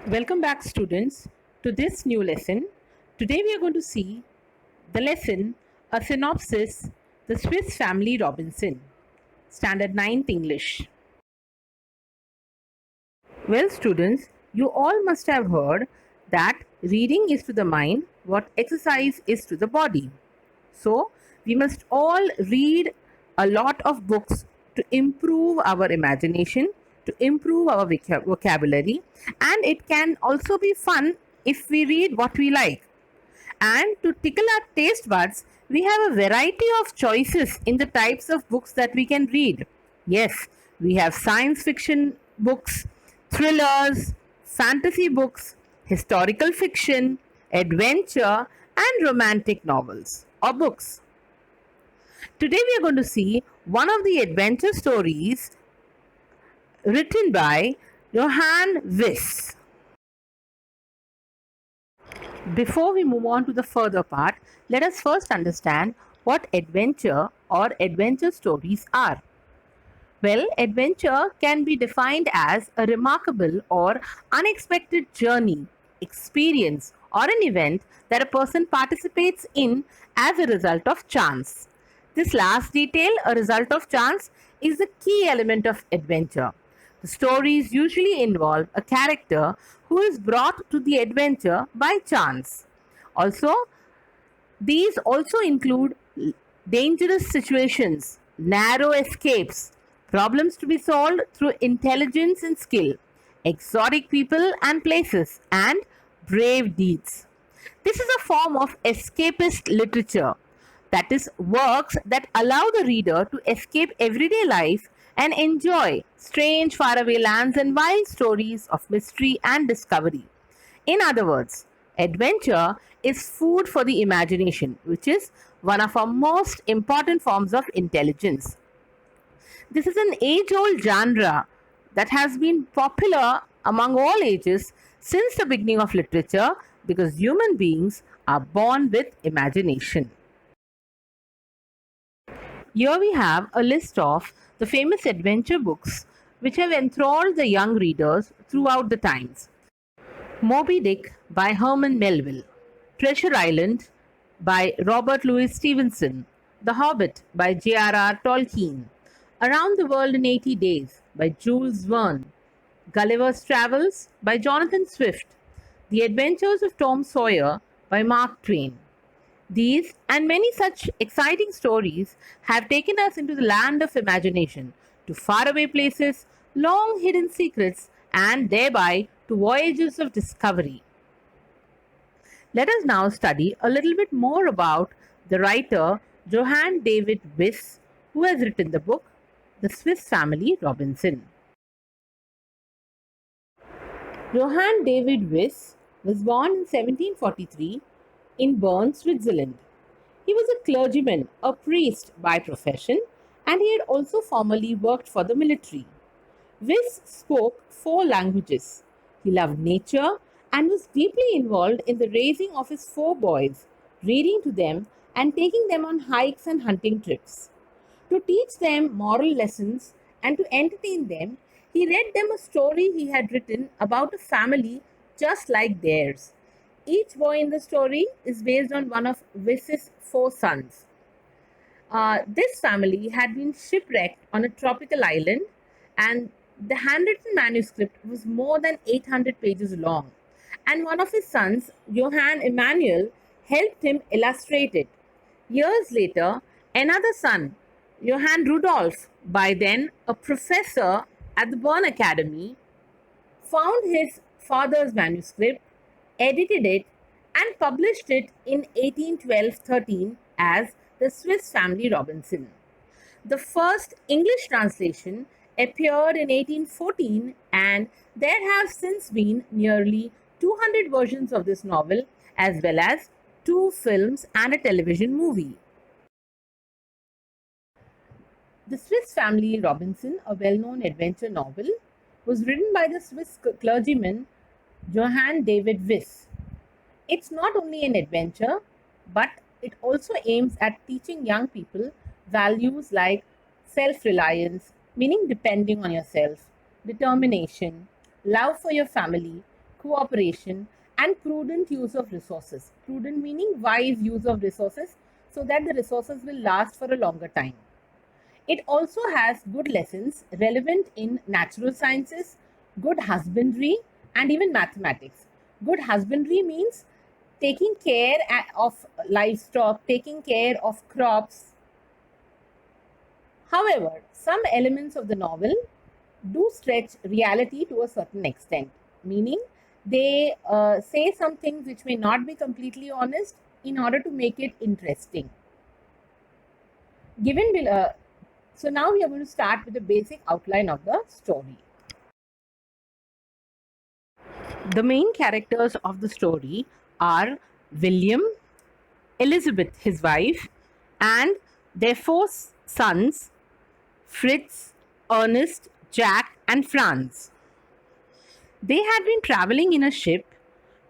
Welcome back, students, to this new lesson. Today we are going to see the lesson A Synopsis The Swiss Family Robinson, Standard 9th English. Well, students, you all must have heard that reading is to the mind what exercise is to the body. So, we must all read a lot of books to improve our imagination, to improve our vocabulary, and it can also be fun if we read what we like. And to tickle our taste buds, we have a variety of choices in the types of books that we can read. Yes, we have science fiction books, thrillers, fantasy books, historical fiction, adventure, and romantic novels or books. Today we are going to see one of the adventure stories written by Johann Wyss. Before we move on to the further part, let us first understand what adventure or adventure stories are. Well, adventure can be defined as a remarkable or unexpected journey, experience, or an event that a person participates in as a result of chance. This last detail, a result of chance, is the key element of adventure. The stories usually involve a character who is brought to the adventure by chance. Also, these also include dangerous situations, narrow escapes, problems to be solved through intelligence and skill, exotic people and places, and brave deeds. This is a form of escapist literature, that is, works that allow the reader to escape everyday life and enjoy strange faraway lands and wild stories of mystery and discovery. In other words, adventure is food for the imagination, which is one of our most important forms of intelligence. This is an age old genre that has been popular among all ages since the beginning of literature because human beings are born with imagination. Here we have a list of the famous adventure books which have enthralled the young readers throughout the times. Moby Dick by Herman Melville, Treasure Island by Robert Louis Stevenson, The Hobbit by J.R.R. Tolkien, Around the World in 80 Days by Jules Verne, Gulliver's Travels by Jonathan Swift, The Adventures of Tom Sawyer by Mark Twain. These and many such exciting stories have taken us into the land of imagination, to faraway places, long hidden secrets, and thereby to voyages of discovery. Let us now study a little bit more about the writer Johann David Wyss, who has written the book The Swiss Family Robinson. Johann David Wyss was born in 1743 in Bern, Switzerland. He was a clergyman, a priest by profession, and he had also formerly worked for the military. Wyss spoke 4 languages. He loved nature and was deeply involved in the raising of his 4 boys, reading to them and taking them on hikes and hunting trips. To teach them moral lessons and to entertain them, he read them a story he had written about a family just like theirs. Each boy in the story is based on one of Wyss's 4 sons. This family had been shipwrecked on a tropical island, and the handwritten manuscript was more than 800 pages long. And one of his sons, Johann Emanuel, helped him illustrate it. Years later, another son, Johann Rudolph, by then a professor at the Bern Academy, found his father's manuscript, edited it, and published it in 1812-13 as The Swiss Family Robinson. The first English translation appeared in 1814, and there have since been nearly 200 versions of this novel, as well as 2 films and a television movie. The Swiss Family Robinson, a well known adventure novel, was written by the Swiss clergyman Johann David Wyss. It's not only an adventure, but it also aims at teaching young people values like self reliance, meaning depending on yourself, determination, love for your family, cooperation, and prudent use of resources. Prudent meaning wise use of resources so that the resources will last for a longer time. It also has good lessons relevant in natural sciences, good husbandry, and even mathematics. Good husbandry means taking care of livestock, taking care of crops. However, some elements of the novel do stretch reality to a certain extent, meaning they say some things which may not be completely honest in order to make it interesting. Given below, so now we are going to start with the basic outline of the story. The main characters of the story are William, Elizabeth, his wife, and their four sons, Fritz, Ernest, Jack, and Franz. They had been traveling in a ship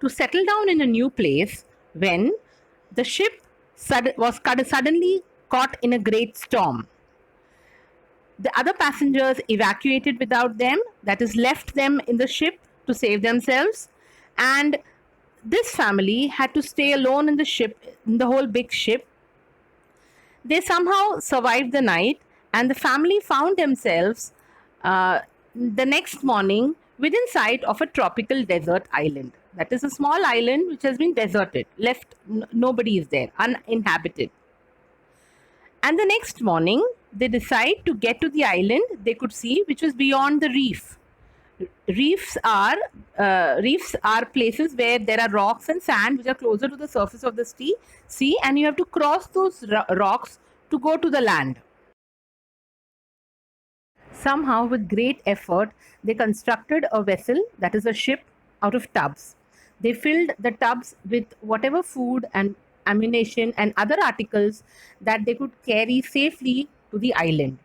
to settle down in a new place when the ship was suddenly caught in a great storm. The other passengers evacuated without them, that is, left them in the ship to save themselves, and this family had to stay alone in the ship, in the whole big ship. They somehow survived the night, and the family found themselves the next morning within sight of a tropical desert island. That is a small island which has been deserted, left, nobody is there, uninhabited. And the next morning, they decide to get to the island they could see, which was beyond the reef. Reefs are places where there are rocks and sand which are closer to the surface of the sea, and you have to cross those rocks to go to the land. Somehow, with great effort, they constructed a vessel, that is a ship, out of tubs. They filled the tubs with whatever food and ammunition and other articles that they could carry safely to the island.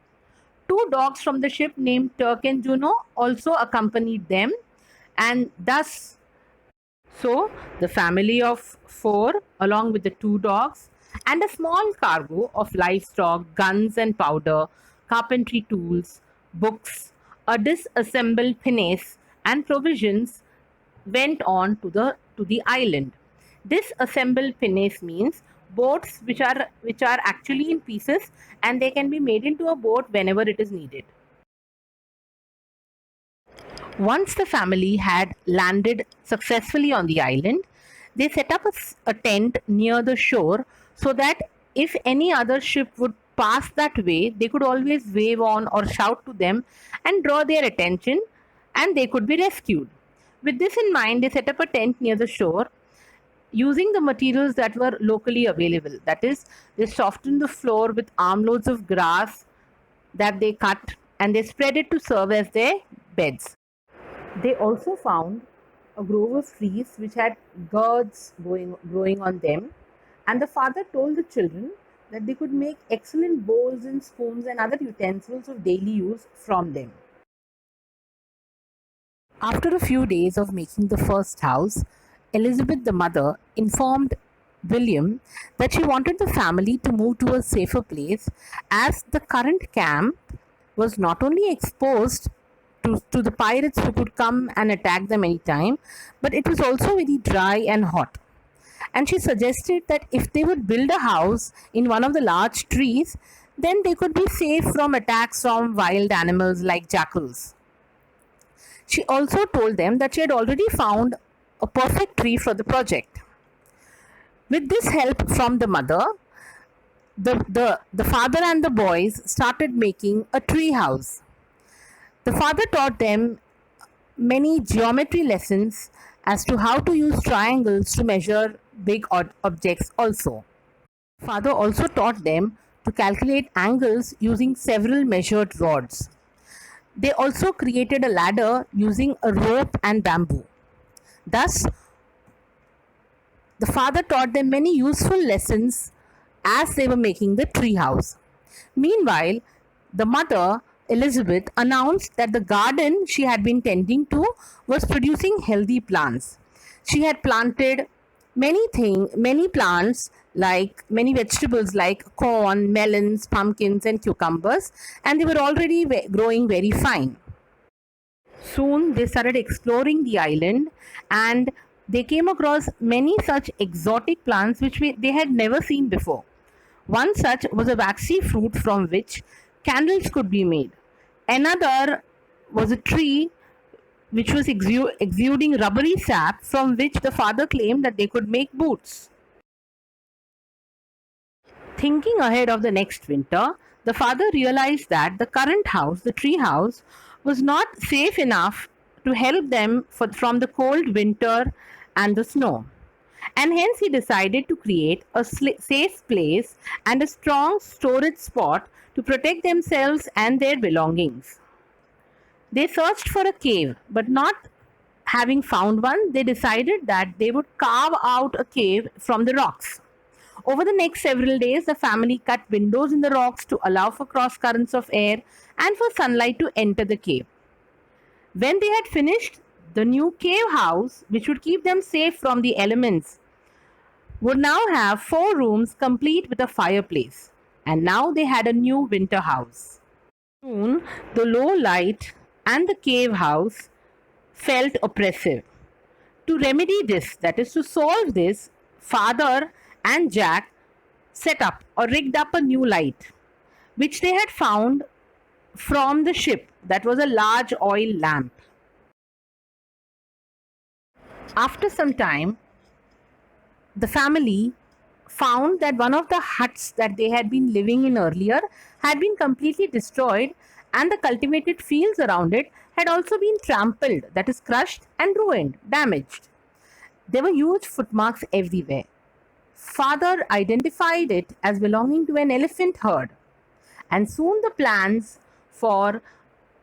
Two dogs from the ship named Turk and Juno also accompanied them, and thus, so the family of four, along with the two dogs, and a small cargo of livestock, guns and powder, carpentry tools, books, a disassembled pinnace, and provisions went on to the island. Disassembled pinnace means boats which are actually in pieces, and they can be made into a boat whenever it is needed. Once the family had landed successfully on the island, they set up a tent near the shore so that if any other ship would pass that way, they could always wave on or shout to them and draw their attention, and they could be rescued. With this in mind, they set up a tent near the shore using the materials that were locally available. That is, they softened the floor with armloads of grass that they cut, and they spread it to serve as their beds. They also found a grove of trees which had gourds growing on them, and the father told the children that they could make excellent bowls and spoons and other utensils of daily use from them. After a few days of making the first house, Elizabeth, the mother, informed William that she wanted the family to move to a safer place as the current camp was not only exposed to the pirates who could come and attack them anytime, but it was also very dry and hot. And she suggested that if they would build a house in one of the large trees, then they could be safe from attacks from wild animals like jackals. She also told them that she had already found a perfect tree for the project. With this help from the mother, the father and the boys started making a tree house. The father taught them many geometry lessons as to how to use triangles to measure big objects also. Father also taught them to calculate angles using several measured rods. They also created a ladder using a rope and bamboo. Thus, the father taught them many useful lessons as they were making the tree house. Meanwhile, the mother, Elizabeth, announced that the garden she had been tending to was producing healthy plants. She had planted many plants, like many vegetables like corn, melons, pumpkins, and cucumbers, and they were already growing very fine. Soon they started exploring the island, and they came across many such exotic plants which they had never seen before. One such was a waxy fruit from which candles could be made. Another was a tree which was exuding rubbery sap from which the father claimed that they could make boots. Thinking ahead of the next winter, the father realized that the current house, the tree house, was not safe enough to help them from the cold winter and the snow. And hence he decided to create a safe place and a strong storage spot to protect themselves and their belongings. They searched for a cave, but not having found one, they decided that they would carve out a cave from the rocks. Over the next several days, the family cut windows in the rocks to allow for cross currents of air and for sunlight to enter the cave. When they had finished, the new cave house, which would keep them safe from the elements, would now have 4 rooms complete with a fireplace. And now they had a new winter house. Soon, the low light and the cave house felt oppressive. To remedy this, that is to solve this, father and Jack set up or rigged up a new light, which they had found from the ship, that was a large oil lamp. After some time, the family found that one of the huts that they had been living in earlier had been completely destroyed, and the cultivated fields around it had also been trampled, that is, crushed and ruined, damaged. There were huge footmarks everywhere. Father identified it as belonging to an elephant herd, and soon the plans for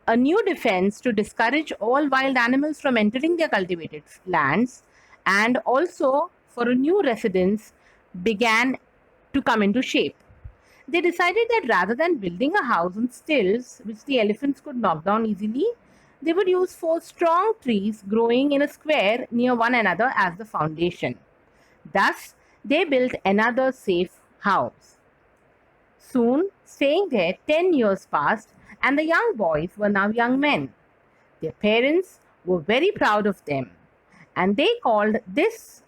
a new defense to discourage all wild animals from entering their cultivated lands and also for a new residence began to come into shape. They decided that rather than building a house on stilts, which the elephants could knock down easily, they would use 4 strong trees growing in a square near one another as the foundation. Thus, they built another safe house. Soon, staying there, 10 years passed, and the young boys were now young men. Their parents were very proud of them, and they called this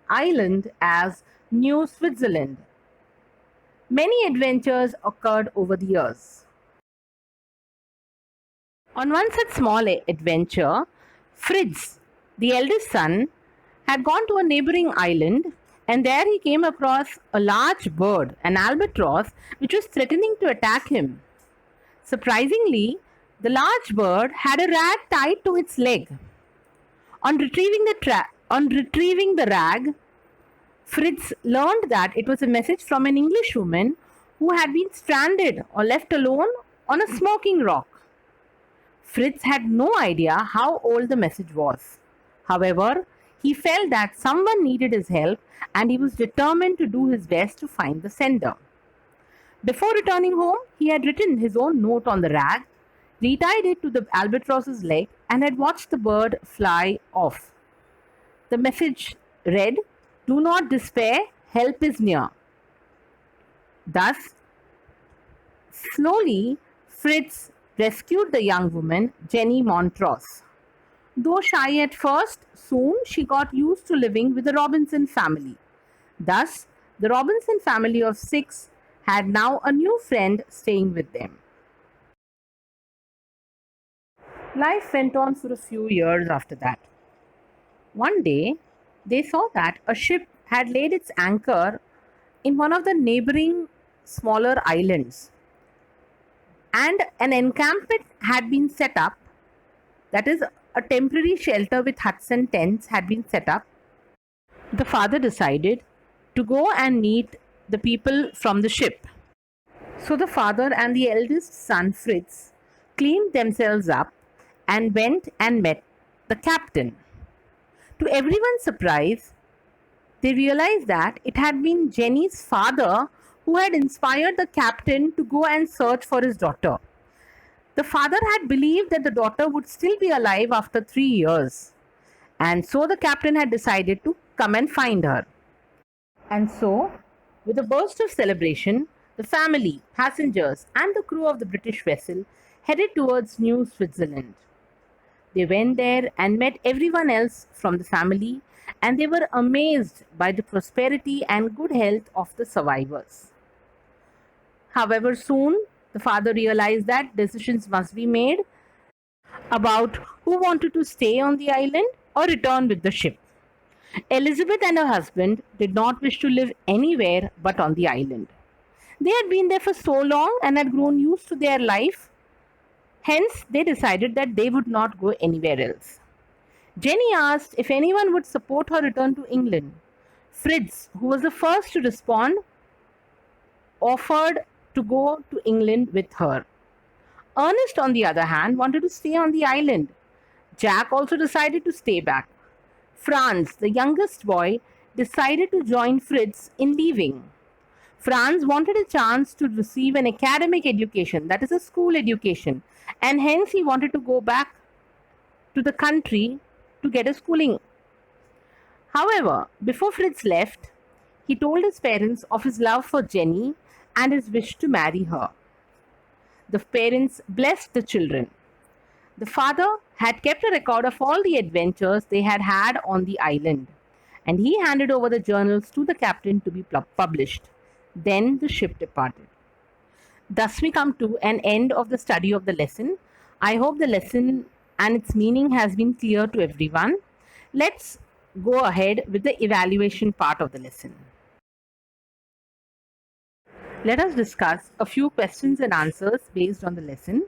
island as New Switzerland. Many adventures occurred over the years. On one such small adventure, Fritz, the eldest son, had gone to a neighboring island, and there he came across a large bird, an albatross, which was threatening to attack him. Surprisingly, the large bird had a rag tied to its leg. On retrieving the rag, Fritz learned that it was a message from an Englishwoman who had been stranded or left alone on a smoking rock. Fritz had no idea how old the message was. However, he felt that someone needed his help, and he was determined to do his best to find the sender. Before returning home, he had written his own note on the rag, retied it to the albatross's leg, and had watched the bird fly off. The message read, "Do not despair, help is near." Thus, slowly, Fritz rescued the young woman, Jenny Montrose. Though shy at first, soon she got used to living with the Robinson family. Thus, the Robinson family of 6 had now a new friend staying with them. Life went on for a few years after that. One day, they saw that a ship had laid its anchor in one of the neighboring smaller islands, and an encampment had been set up, that is, a temporary shelter with huts and tents had been set up. The father decided to go and meet the people from the ship. So the father and the eldest son, Fritz, cleaned themselves up and went and met the captain. To everyone's surprise, they realized that it had been Jenny's father who had inspired the captain to go and search for his daughter. The father had believed that the daughter would still be alive after 3 years, and so the captain had decided to come and find her. And so, with a burst of celebration, the family, passengers, and the crew of the British vessel headed towards New Switzerland. They went there and met everyone else from the family, and they were amazed by the prosperity and good health of the survivors. However, soon the father realized that decisions must be made about who wanted to stay on the island or return with the ship. Elizabeth and her husband did not wish to live anywhere but on the island. They had been there for so long and had grown used to their life, hence, they decided that they would not go anywhere else. Jenny asked if anyone would support her return to England. Fritz, who was the first to respond, offered to go to England with her. Ernest, on the other hand, wanted to stay on the island. Jack also decided to stay back. Franz, the youngest boy, decided to join Fritz in leaving. Franz wanted a chance to receive an academic education, that is, a school education, and hence he wanted to go back to the country to get a schooling. However, before Fritz left, he told his parents of his love for Jenny and his wish to marry her. The parents blessed the children. The father had kept a record of all the adventures they had had on the island, and he handed over the journals to the captain to be published. Then the ship departed. Thus, we come to an end of the study of the lesson. I hope the lesson and its meaning has been clear to everyone. Let's go ahead with the evaluation part of the lesson. Let us discuss a few questions and answers based on the lesson.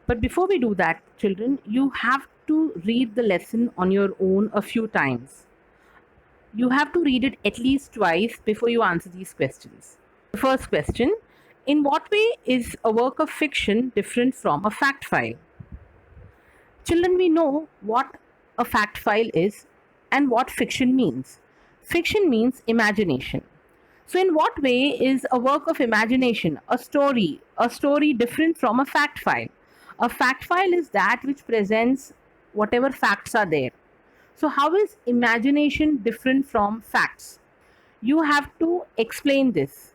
But before we do that, children, you have to read the lesson on your own a few times. You have to read it at least twice before you answer these questions. The first question: in what way is a work of fiction different from a fact file? Children, we know what a fact file is and what fiction means. Fiction means imagination. So, in what way is a work of imagination, a story different from a fact file? A fact file is that which presents whatever facts are there. So, how is imagination different from facts? You have to explain this.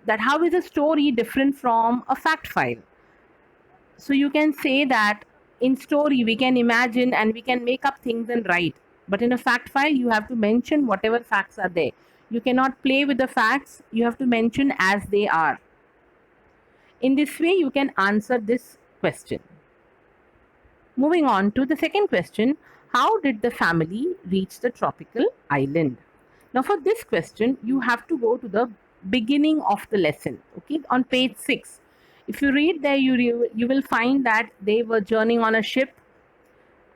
That how is a story different from a fact file? So, you can say that in story we can imagine and we can make up things and write. But in a fact file, you have to mention whatever facts are there. You cannot play with the facts, you have to mention as they are. In this way, you can answer this question. Moving on to the second question: how did the family reach the tropical island? Now, for this question, you have to go to the beginning of the lesson, okay, on page 6. If you read there, you will find that they were journeying on a ship,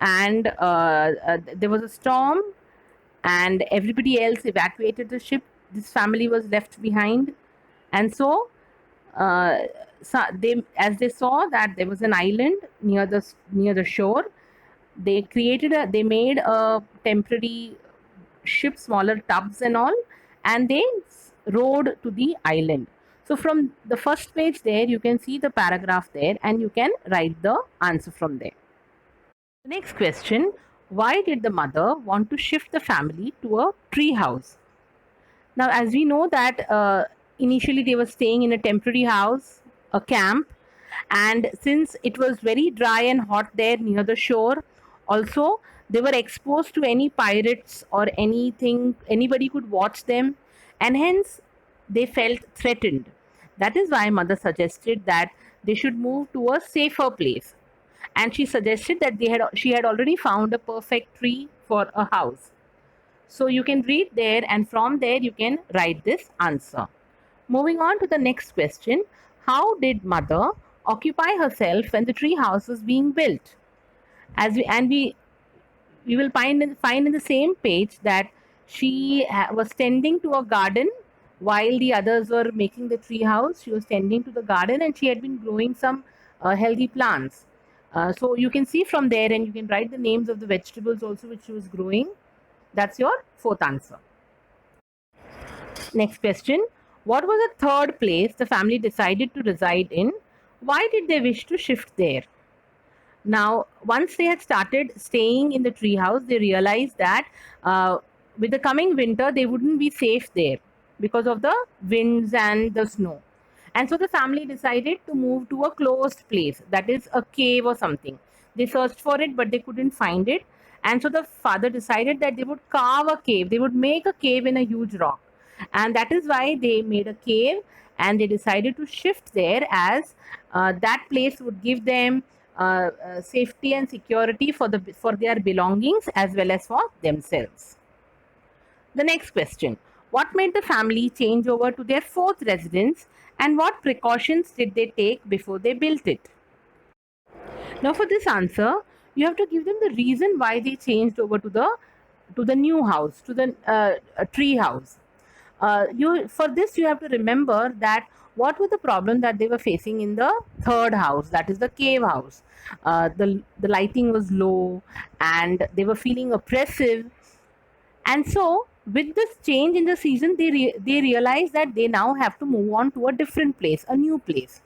and there was a storm, and everybody else evacuated the ship. This family was left behind, and so as they saw that there was an island near the shore, they made a temporary ship, smaller tubs and all, and they rowed to the island. So from the first page there, you can see the paragraph there, and you can write the answer from there. The next question: why did the mother want to shift the family to a tree house? Now, as we know that initially they were staying in a temporary house, a camp, and since it was very dry and hot there near the shore, also they were exposed to any pirates or anything, anybody could watch them, and hence they felt threatened. That is why mother suggested that they should move to a safer place, and she suggested that she had already found a perfect tree for a house. So you can read there, and from there you can write this answer. Moving on to the next question: how did mother occupy herself when the tree house was being built? We will find in the same page that she was tending to a garden while the others were making the tree house. She was tending to the garden, and she had been growing some healthy plants. So you can see from there, and you can write the names of the vegetables also which she was growing. That's your fourth answer. Next question: what was the third place the family decided to reside in? Why did they wish to shift there? Now, once they had started staying in the treehouse, they realized that with the coming winter, they wouldn't be safe there because of the winds and the snow. And so the family decided to move to a closed place, that is a cave or something. They searched for it, but they couldn't find it. And so the father decided that they would carve a cave. They would make a cave in a huge rock. And that is why they made a cave, and they decided to shift there, as that place would give them safety and security for their belongings as well as for themselves. The next question: what made the family change over to their fourth residence, and what precautions did they take before they built it? Now, for this answer, you have to give them the reason why they changed over to the new house, to the tree house. You For this you have to remember that what was the problem that they were facing in the third house, that is the cave house. The lighting was low, and they were feeling oppressive, and so with this change in the season, they realized that they now have to move on to a different place, a new place.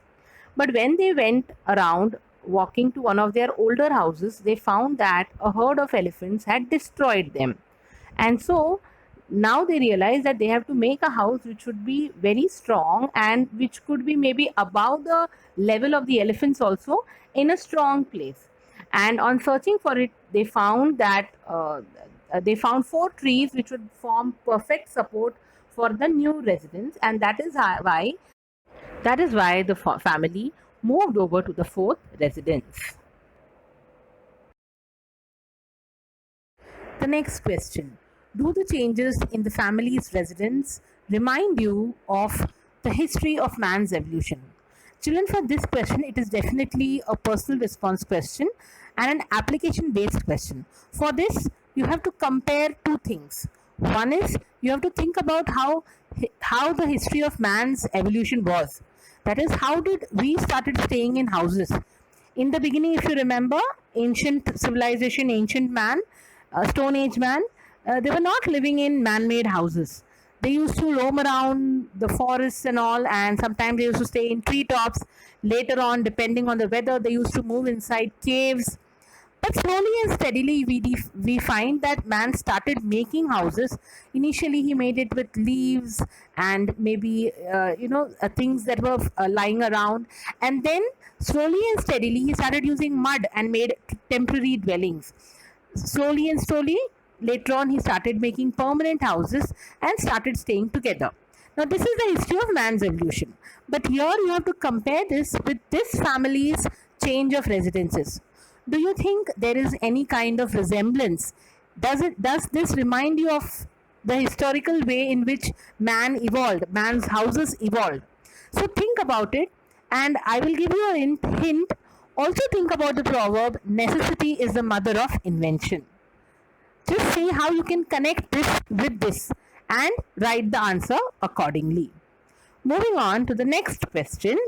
But when they went around walking to one of their older houses, they found that a herd of elephants had destroyed them. And so now they realize that they have to make a house which should be very strong, and which could be maybe above the level of the elephants also, in a strong place. And on searching for it, they found four trees which would form perfect support for the new residents, and that is why the family moved over to the fourth residence. The next question: do the changes in the family's residence remind you of the history of man's evolution? Children, for this question, it is definitely a personal response question and an application based question. For this, you have to compare two things. One is you have to think about how the history of man's evolution was. That is, how did we started staying in houses? In the beginning, if you remember, ancient civilization, ancient man, Stone Age man, they were not living in man-made houses. They used to roam around the forests and all, and sometimes they used to stay in treetops. Later on, depending on the weather, they used to move inside caves. But slowly and steadily, we find that man started making houses. Initially, he made it with leaves and maybe things that were lying around, and then slowly and steadily, he started using mud and made temporary dwellings. Slowly and slowly, later on, he started making permanent houses and started staying together. Now, this is the history of man's evolution. But here you have to compare this with this family's change of residences. Do you think there is any kind of resemblance? Does this remind you of the historical way in which man evolved, man's houses evolved? So think about it, and I will give you a hint. Also think about the proverb, necessity is the mother of invention. Just see how you can connect this with this and write the answer accordingly. Moving on to the next question: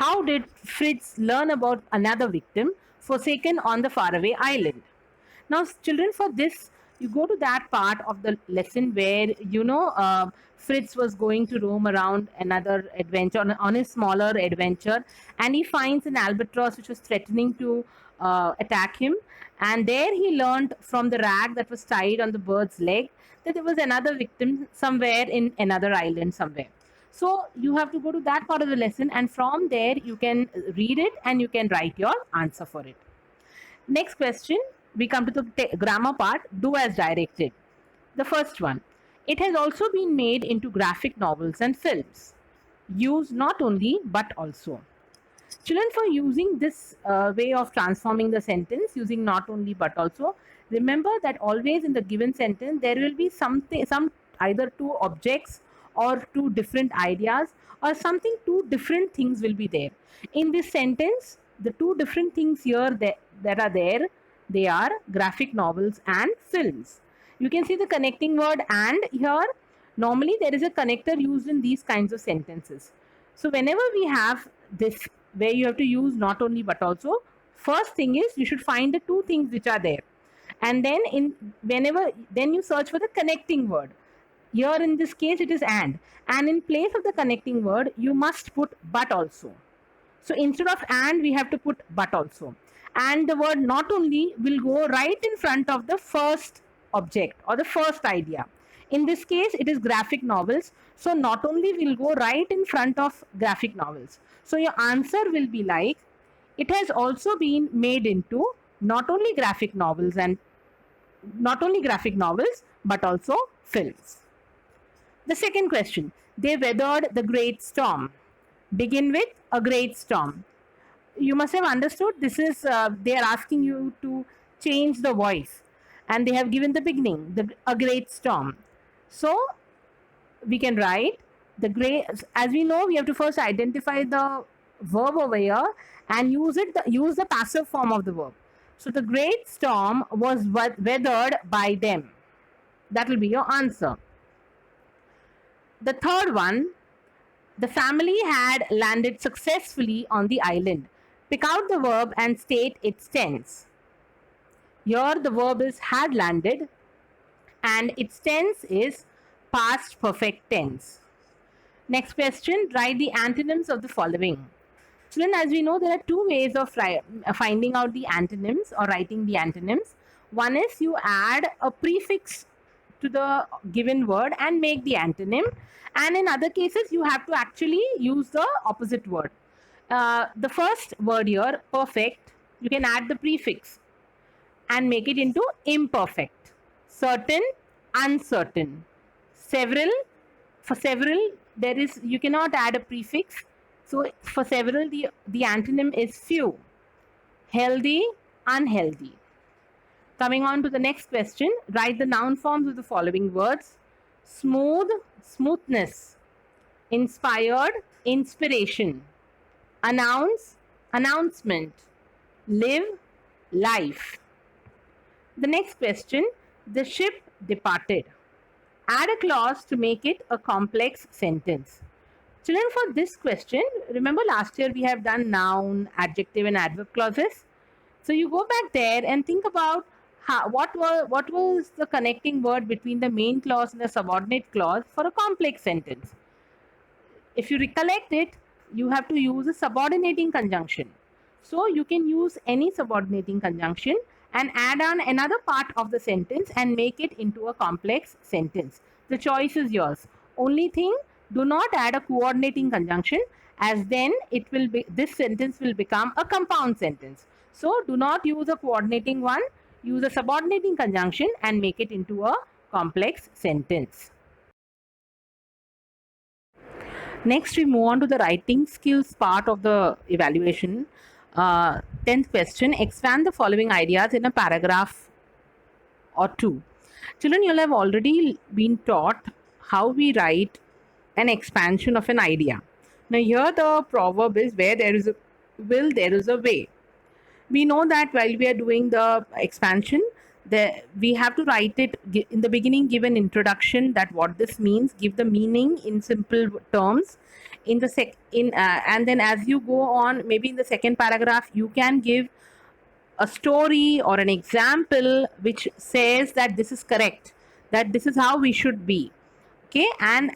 how did Fritz learn about another victim forsaken on the faraway island? Now, children, for this, you go to that part of the lesson where Fritz was going to roam around another adventure, on his smaller adventure, and he finds an albatross which was threatening to attack him. And there he learned from the rag that was tied on the bird's leg that there was another victim somewhere in another island somewhere. So you have to go to that part of the lesson, and from there you can read it and you can write your answer for it. Next question, we come to the grammar part. Do as directed. The first one: it has also been made into graphic novels and films. Use not only but also. Children, for using this way of transforming the sentence, using not only but also, remember that always in the given sentence there will be some either two objects or two different ideas, or two different things will be there. In this sentence, the two different things here that are there, they are graphic novels and films. You can see the connecting word and here. Normally there is a connector used in these kinds of sentences. So whenever we have this where you have to use not only but also, first thing is you should find the two things which are there, and then then you search for the connecting word. Here in this case it is and in place of the connecting word you must put but also. So instead of and, we have to put but also, and the word not only will go right in front of the first object or the first idea. In this case it is graphic novels, so not only will go right in front of graphic novels. So your answer will be like, It has also been made into not only graphic novels but also films. The second question, they weathered the great storm. Begin with a great storm. You must have understood this is they are asking you to change the voice, and they have given the beginning, a great storm. So we can write the great. As we know, we have to first identify the verb over here and use the passive form of the verb. So the great storm was weathered by them. That will be your answer. The third one, the family had landed successfully on the island. Pick out the verb and state its tense. Here the verb is had landed and its tense is past perfect tense. Next question, write the antonyms of the following. Children, as we know, there are two ways of finding out the antonyms or writing the antonyms. One is you add a prefix to the given word and make the antonym, and in other cases you have to actually use the opposite word. The first word here, perfect, you can add the prefix and make it into imperfect. Certain, uncertain. Several, for several there is, you cannot add a prefix, so for several the antonym is few. Healthy, unhealthy. Coming on to the next question, write the noun forms of the following words. Smooth, smoothness. Inspired, inspiration. Announce, announcement. Live, life. The next question, the ship departed. Add a clause to make it a complex sentence. Children, for this question, remember last year we have done noun, adjective and adverb clauses. So you go back there and think about what was the connecting word between the main clause and the subordinate clause for a complex sentence. If you recollect it, you have to use a subordinating conjunction. So you can use any subordinating conjunction and add on another part of the sentence and make it into a complex sentence. The choice is yours. Only thing, do not add a coordinating conjunction, as then this sentence will become a compound sentence. So do not use a coordinating one, use a subordinating conjunction and make it into a complex sentence. Next, we move on to the writing skills part of the evaluation. 10th question, expand the following ideas in a paragraph or two. Children, you'll have already been taught how we write an expansion of an idea. Now here the proverb is, where there is a will, there is a way. We know that while we are doing the expansion, we have to write it in the beginning, give an introduction that what this means, give the meaning in simple terms. In the and then as you go on, maybe in the second paragraph, you can give a story or an example which says that this is correct, that this is how we should be. Okay, and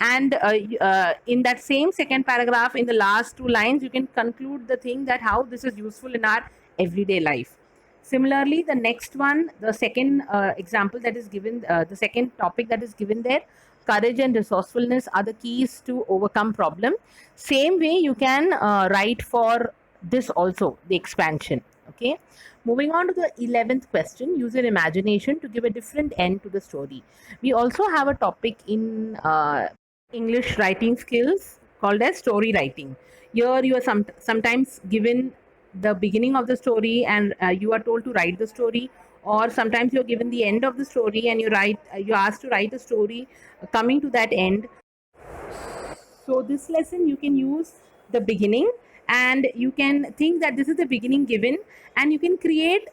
in that same second paragraph, in the last two lines, you can conclude the thing that how this is useful in our everyday life. Similarly, the next one, the second example that is given, the second topic that is given there, courage and resourcefulness are the keys to overcome problem. Same way you can write for this also, the expansion. Okay, moving on to the 11th question, use your imagination to give a different end to the story. We also have a topic in English writing skills called as story writing. Here you are sometimes given the beginning of the story and you are told to write the story, or sometimes you're given the end of the story and you're asked to write a story coming to that end. So this lesson you can use the beginning and you can think that this is the beginning given, and you can create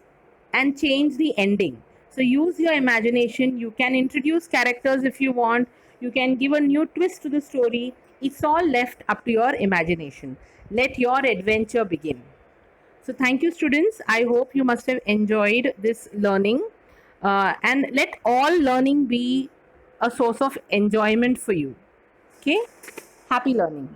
and change the ending. So use your imagination. You can introduce characters if you want. You can give a new twist to the story. It's all left up to your imagination. Let your adventure begin. So thank you, students. I hope you must have enjoyed this learning. And let all learning be a source of enjoyment for you. Okay? Happy learning.